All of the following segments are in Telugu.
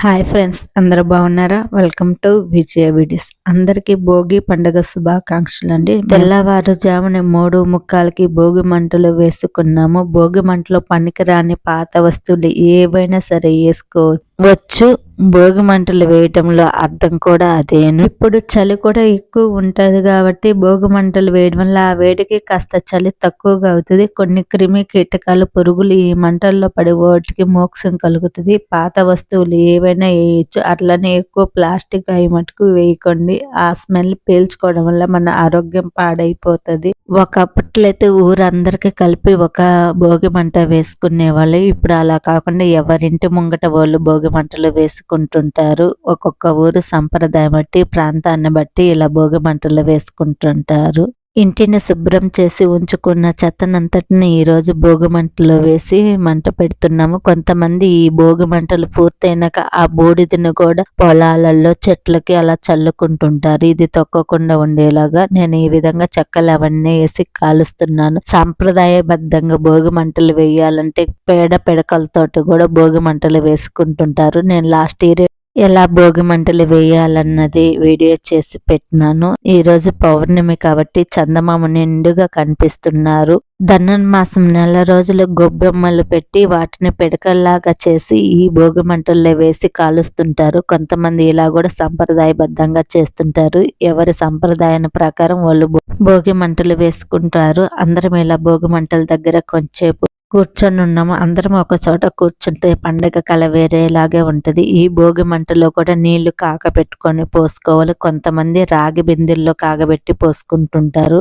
హాయ్ ఫ్రెండ్స్, అందరూ బాగున్నారా? Welcome to Vijaya videos. అందరికీ భోగి పండుగ శుభాకాంక్షలు అండి. తెల్లవారుజామున 3:45కి భోగి మంటలు వేసుకున్నాము. భోగి మంటలో పనికిరాని పాత వస్తువులు ఏవైనా సరే వేసుకోవచ్చు. భోగి మంటలు వేయటంలో అర్థం కూడా అదేను. ఇప్పుడు చలి కూడా ఎక్కువ ఉంటది కాబట్టి భోగి మంటలు వేయడం వల్ల ఆ వేడికి కాస్త చలి తక్కువగా అవుతుంది. కొన్ని క్రిమి కీటకాలు పురుగులు ఈ మంటల్లో పడి వాటికి మోక్షం కలుగుతుంది. పాత వస్తువులు ఏవైనా వేయచ్చు. అట్లనే ఎక్కువ ప్లాస్టిక్ అవి మటుకు వేయకండి. ఆ స్మెల్ పీల్చుకోవడం వల్ల మన ఆరోగ్యం పాడైపోతుంది. ఒకప్పట్లయితే ఊరందరికీ కలిపి ఒక భోగి మంట వేసుకునే వాళ్ళు. ఇప్పుడు అలా కాకుండా ఎవరింటి ముంగట వాళ్ళు భోగి మంటలు వేసుకుంటుంటారు. ఒక్కొక్క ఊరు సంప్రదాయం బట్టి, ప్రాంతాన్ని బట్టి ఇలా భోగి మంటలు వేసుకుంటుంటారు. ఇంటిని శుభ్రం చేసి ఉంచుకున్న చెత్తనంతటిని ఈరోజు భోగి మంటలో వేసి మంట పెడుతున్నాము. కొంతమంది ఈ భోగి మంటలు పూర్తయినాక ఆ బూడిదని కూడా పొలాలలో చెట్లకి అలా చల్లుకుంటుంటారు. ఇది తొక్కకుండా ఉండేలాగా నేను ఈ విధంగా చెక్కలు అవన్నీ వేసి కాలుస్తున్నాను. సాంప్రదాయబద్ధంగా భోగి మంటలు వేయాలంటే పేడ పిడకలతోటి కూడా భోగి మంటలు వేసుకుంటుంటారు. నేను లాస్ట్ ఇయర్ ఎలా భోగి మంటలు వేయాలన్నది వీడియో చేసి పెట్టినాను. ఈరోజు పౌర్ణమి కాబట్టి చందమామ నిండుగా కనిపిస్తున్నారు. ధనుర్మాసం నెల రోజులు గొబ్బెమ్మలు పెట్టి వాటిని పిడకల్లాగా చేసి ఈ భోగి మంటల్లో వేసి కాలుస్తుంటారు. కొంతమంది ఇలా కూడా సంప్రదాయబద్ధంగా చేస్తుంటారు. ఎవరి సంప్రదాయాన్ని ప్రకారం వాళ్ళు భోగి మంటలు వేసుకుంటారు. అందరం ఇలా భోగి మంటల దగ్గర కొంచెంసేపు కూర్చొని ఉన్నాము. అందరం ఒక చోట కూర్చుంటే పండగ కళ వేరేలాగే ఉంటది. ఈ భోగి మంటలో కూడా నీళ్లు కాగబెట్టుకొని పోసుకోవాలి. కొంతమంది రాగి బిందెల్లో కాగబెట్టి పోసుకుంటుంటారు.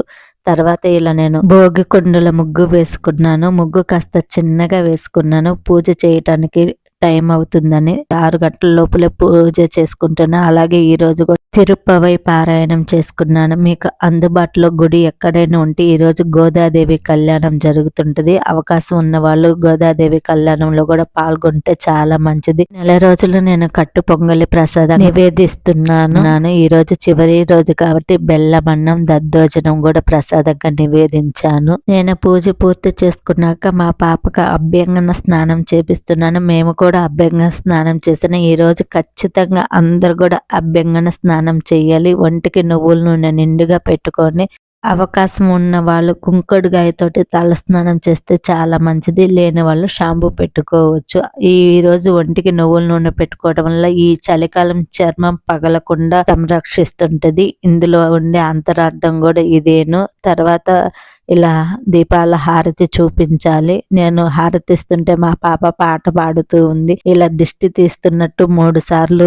తర్వాత ఇలా నేను భోగి కుండల ముగ్గు వేసుకున్నాను. ముగ్గు కాస్త చిన్నగా వేసుకున్నాను. పూజ చేయటానికి టైం అవుతుందని 6 గంటల లోపలే పూజ చేసుకుంటున్నా. అలాగే ఈ రోజు కూడా తిరుపవై పారాయణం చేసుకున్నాను. మీకు అందుబాటులో గుడి ఎక్కడైనా ఉంటే ఈరోజు గోదాదేవి కళ్యాణం జరుగుతుంటది. అవకాశం ఉన్న వాళ్ళు గోదాదేవి కళ్యాణంలో కూడా పాల్గొంటే చాలా మంచిది. నెల రోజులు నేను కట్టు పొంగలి ప్రసాదం నివేదిస్తున్నాను. ఈ రోజు చివరి రోజు కాబట్టి బెల్లం అన్నం దద్దోజనం కూడా ప్రసాదంగా నివేదించాను. నేను పూజ పూర్తి చేసుకున్నాక మా పాపకు అభ్యంగన స్నానం చేపిస్తున్నాను. మేము కూడా అభ్యంగన స్నానం చేసిన. ఈ రోజు ఖచ్చితంగా అందరు కూడా అభ్యంగన స్నానం చేయాలి. ఒంటికి నువ్వుల నూనె నిండుగా పెట్టుకొని అవకాశం ఉన్న వాళ్ళు కుంకుడుగాయతోటి తల స్నానం చేస్తే చాలా మంచిది. లేని వాళ్ళు షాంపూ పెట్టుకోవచ్చు. ఈ రోజు ఒంటికి నువ్వుల నూనె పెట్టుకోవడం వల్ల ఈ చలికాలం చర్మం పగలకుండా సంరక్షిస్తుంటది. ఇందులో ఉండే అంతరార్థం కూడా ఇదేను. తర్వాత ఇలా దీపాల హారతి చూపించాలి. నేను హారతి ఇస్తుంటే మా పాప పాట పాడుతూ ఉంది. ఇలా దిష్టి తీస్తున్నట్టు 3 సార్లు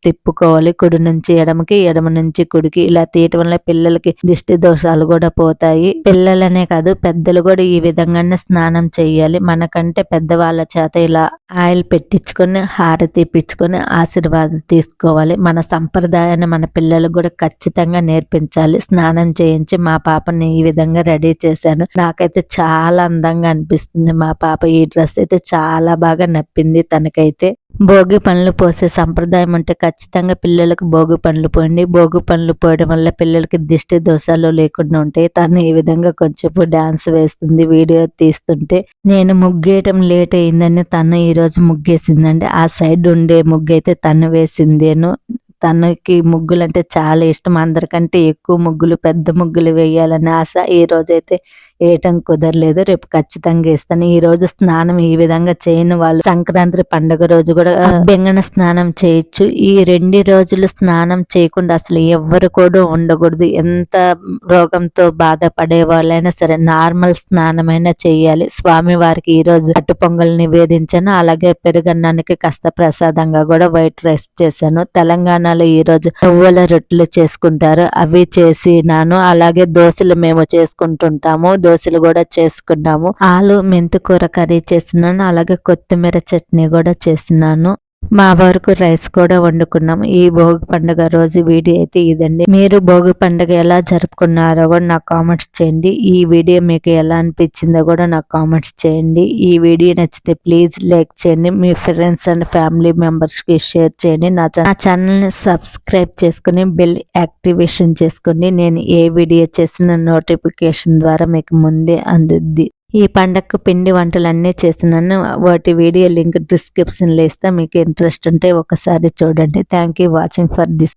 తిప్పుకోవాలి. కుడి నుంచి ఎడమకి, ఎడమ నుంచి కుడికి. ఇలా తీయటం వల్ల పిల్లలకి దిష్టి దోషాలు కూడా పోతాయి. పిల్లలనే కాదు పెద్దలు కూడా ఈ విధంగానే స్నానం చేయాలి. మనకంటే పెద్దవాళ్ళ చేత ఇలా ఆయిల్ పెట్టించుకొని హారతి ఇప్పించుకొని ఆశీర్వాదం తీసుకోవాలి. మన సంప్రదాయాన్ని మన పిల్లలకు కూడా ఖచ్చితంగా నేర్పించాలి. స్నానం చేయించి మా పాపని ఈ విధంగా రెడీ చేశాను. నాకైతే చాలా అందంగా అనిపిస్తుంది. మా పాప ఈ డ్రెస్ అయితే చాలా బాగా నప్పింది తనకైతే. భోగి పండ్లు పోసే సంప్రదాయం ఉంటే ఖచ్చితంగా పిల్లలకు భోగి పండ్లు పోయండి. భోగి పండ్లు పోయడం వల్ల పిల్లలకి దిష్టి దోషాలు లేకుండా ఉంటాయి. తను ఈ విధంగా కొంచెంసేపు డాన్స్ వేస్తుంది వీడియో తీస్తుంటే. నేను ముగ్గేయటం లేట్ అయిందని తను ఈరోజు ముగ్గేసిందండి. ఆ సైడ్ ఉండే ముగ్గు అయితే తను వేసిందేను. తనకి ముగ్గులు అంటే చాలా ఇష్టం. అందరికంటే ఎక్కువ ముగ్గులు పెద్ద ముగ్గులు వేయాలని ఆశ. ఈ రోజైతే వేయటం కుదరలేదు. రేపు ఖచ్చితంగా వేస్తాను. ఈ రోజు స్నానం ఈ విధంగా చేయని వాళ్ళు సంక్రాంతి పండుగ రోజు కూడా అభ్యంగన స్నానం చేయొచ్చు. ఈ 2 రోజులు స్నానం చేయకుండా అసలు ఎవ్వరు కూడా ఉండకూడదు. ఎంత రోగంతో బాధపడే వాళ్ళైనా సరే నార్మల్ స్నానమైనా చేయాలి. స్వామి వారికి ఈ రోజు అట్టు పొంగల్ నివేదించాను. అలాగే పెరుగన్నానికి కాస్త ప్రసాదంగా కూడా వైట్ రైస్ చేశాను. తెలంగాణలో ఈ రోజు నువ్వుల రొట్టెలు చేసుకుంటారు. అవి చేసినాను. అలాగే దోశలు మేము చేసుకుంటుంటాము. దోశలు కూడా చేసుకున్నాము. ఆలు మెంతికూర కర్రీ చేసినాను. అలాగే కొత్తిమీర చట్నీ కూడా చేసినాను. మా వరకు రైస్ కూడా వండుకున్నాము. ఈ భోగి పండుగ రోజు వీడియో అయితే ఇదండి. మీరు భోగి పండుగ ఎలా జరుపుకున్నారో కూడా నాకు కామెంట్స్ చేయండి. ఈ వీడియో మీకు ఎలా అనిపించిందో కూడా నాకు కామెంట్స్ చేయండి. ఈ వీడియో నచ్చితే ప్లీజ్ లైక్ చేయండి. మీ ఫ్రెండ్స్ అండ్ ఫ్యామిలీ మెంబర్స్ కి షేర్ చేయండి. నా ఛానల్ ని సబ్స్క్రైబ్ చేసుకుని బెల్ యాక్టివేషన్ చేసుకోండి. నేను ఏ వీడియో చేసిన నోటిఫికేషన్ ద్వారా మీకు ముందే అందుద్ది. ఈ పండగకు పిండి వంటలు అన్నీ చేస్తున్నాను. వాటి వీడియో లింక్ డిస్క్రిప్షన్లో ఇస్తా. మీకు ఇంట్రెస్ట్ ఉంటే ఒకసారి చూడండి. Thank you watching for this.